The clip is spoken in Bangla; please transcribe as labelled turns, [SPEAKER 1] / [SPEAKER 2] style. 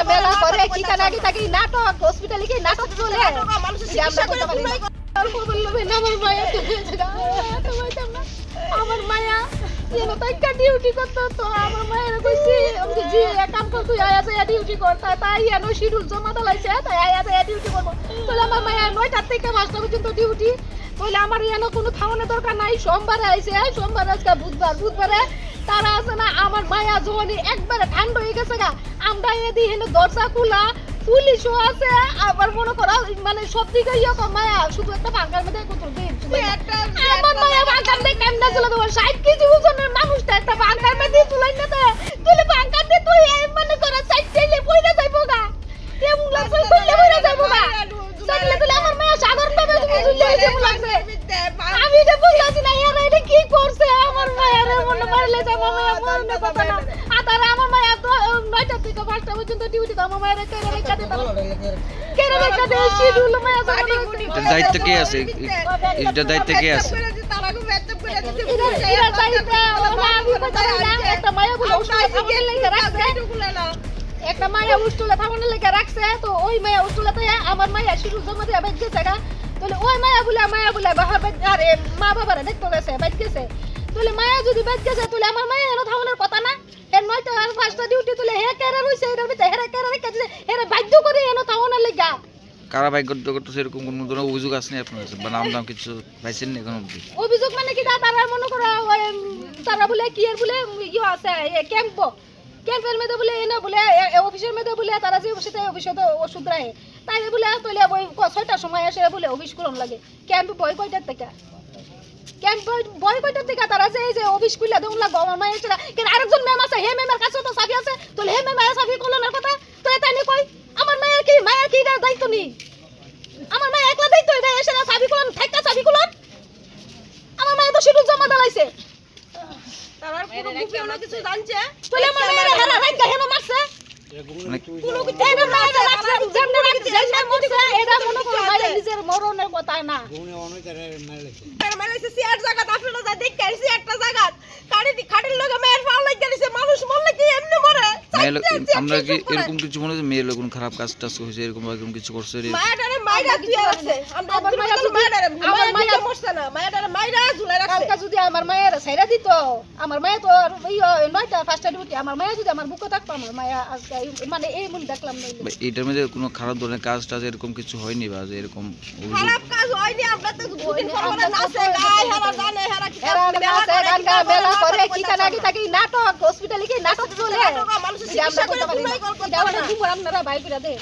[SPEAKER 1] মেলা করে কিখানে আগে থাকি নাটক হসপিটালে কি নাটক চলে আমার মায়া ডিউটি করতো তো আমার মায়ের কইছি জি কাম কর তুই আয়া যায় ডিউটি কর তাই এন শিডিউল জমা দলাইছে তাই আয়া যায় ডিউটি করব তাহলে আমার মায়া 9টা থেকে 5টা পর্যন্ত ডিউটি তাহলে আমার এন কোনো খাওয়ানোর দরকার নাই সোমবারে আইছে সোমবার আজকে বুধবারে তারা আছে না আমার মায়া যখন একবারে ঠান্ডা হয়ে গেছে গা আমরা এদি হেনে দরজা খোলা পুলিশও আছে আবার মনে করো মানে সব দিকে মায়া শুধু একটা পাঙ্কার মধ্যে কোথাও দিন আমার মায়া পাঙ্কার দিয়ে কেমনে চলে দেবো 60 কেজি ওজনের মানুষটা একটা পাঙ্কার মধ্যে চুলাই না তুলে পাঙ্কার দিয়ে তুই মানে করে সাইড চাইলে পয়সা যাইবো গা এমন লাগছে তুলে পয়সা যাইবো গা সাইলে তুলে আমার মায়া সাধারণভাবে তুমি চলে যেমন লাগছে আমি যে বুঝলাছি না এরা এটা কি করছে আমার মায়ের মনে মারলে যে আমার মায়া মনে কথা না আর আমার মায়া তো 9টা থেকে 5টা পর্যন্ত ডিউটি তো আমার মায়ের কেন রেখা দে শিডিউল মায়া
[SPEAKER 2] দায়িত্ব কে আছে এটা দায়িত্ব কে আছে
[SPEAKER 1] একটা মায়া বলে একটা মায়া উস্তুলে থামানোর লেগে রাখছে তো ওই মায়া উস্তুলাতে আমার মায়া শিডিউল জমা দিয়ে বাইক গেছে গা তাহলে ওই মায়া বলে আরে মা বাবারা দেখতে গেছে বাইক গেছে তাহলে মায়া যদি বাইক গেছে তাহলে আমার মায়া এনে থামানোর কথা না এর 9টা আর 5টা ডিউটি তুলে হে কেরা রইছে এর ভিতরে হেরা কেরা রেখে দিছে এর বাধ্য করে এনে থামানোর লেগে
[SPEAKER 2] কারা বাইক করতে সেরকম কোনো ধরনের অভিযোগ আছে না আপনার কাছে বা নাম কিছু পাইছেন না কোনো
[SPEAKER 1] অভিযোগ মানে কি তারা মনে করো তারা বলে কি এর বলে আছে ক্যাম্পের মধ্যে বলে এনে বলে অফিসের মধ্যে বলে তারা যে অফিসে তো ওষুধ রাখে তাই বলে তোলে ওই 6টার সময় এসে বলে অফিস করন লাগে ক্যাম্প বয় কয়টার থেকে তারা যে অফিস খুলে দেউন লাগবো আমার মায়ের কেন আরেকজন ম্যাম আছে হে ম্যামের কাছে তো চাবি আছে তোলে হে ম্যাম চাবি কলনের কথা তো তাই নি কই আমার মায়ের কি দায়িত্ব নেই আমার মায়ের একলা দায়িত্ব এটা এসে চাবি কলন থাকা চাবি কলন আমার মায়ের তো শিডিউল জমা দিলাইছে তার পুরো গ্রুপে অনেক কিছু জানছে তোলে আমার মায়ের হারা রাইগা হেন মারছে কোনো কিছু এটা মায়ের রাখছে যেমন রাখছে এটা মনে করো মায়ের নিজের মরণের কথা না মাইলাইছে সিয়ার জায়গা আপনারা যা দেখতেছি একটা জায়গা খাড়ির লগে মায়ের পাও লাগি গেছে মানুষ মরলে কি এমনি মরে
[SPEAKER 2] আমরা কি এরকম কিছু মনে হয় মেয়ের কোনো খারাপ কাজ টাজ হয়েছে এরকম কিছু করছে
[SPEAKER 1] মায়েরারে মাইরা তুই আছে আমরা আবার আমার মায়া মরছে না মায়েরারে মাইরা ঝুলাই রাখছে কালকে যদি আমার মায়ের ছাইরা দিত আমার মায়া তো 9টা 5টা ডিউটি আমার মায়া যদি আমার বুকে থাকতো আমার মায়া মানে এই মন দেখলাম না
[SPEAKER 2] এইটার মধ্যে কোনো খারাপ ধরনের কাজ টাজ এরকম কিছু হয়নি বা যে এরকম
[SPEAKER 1] খারাপ কাজ হয়নি আমরা তো দুদিন পর নাচে গায় হেরা জানে হেরা মেলা করে কিখানে আগে থাকি নাটক হসপিটালে কি নাটক চলে আমরা করতে পারি না আপনারা ভাই করে দে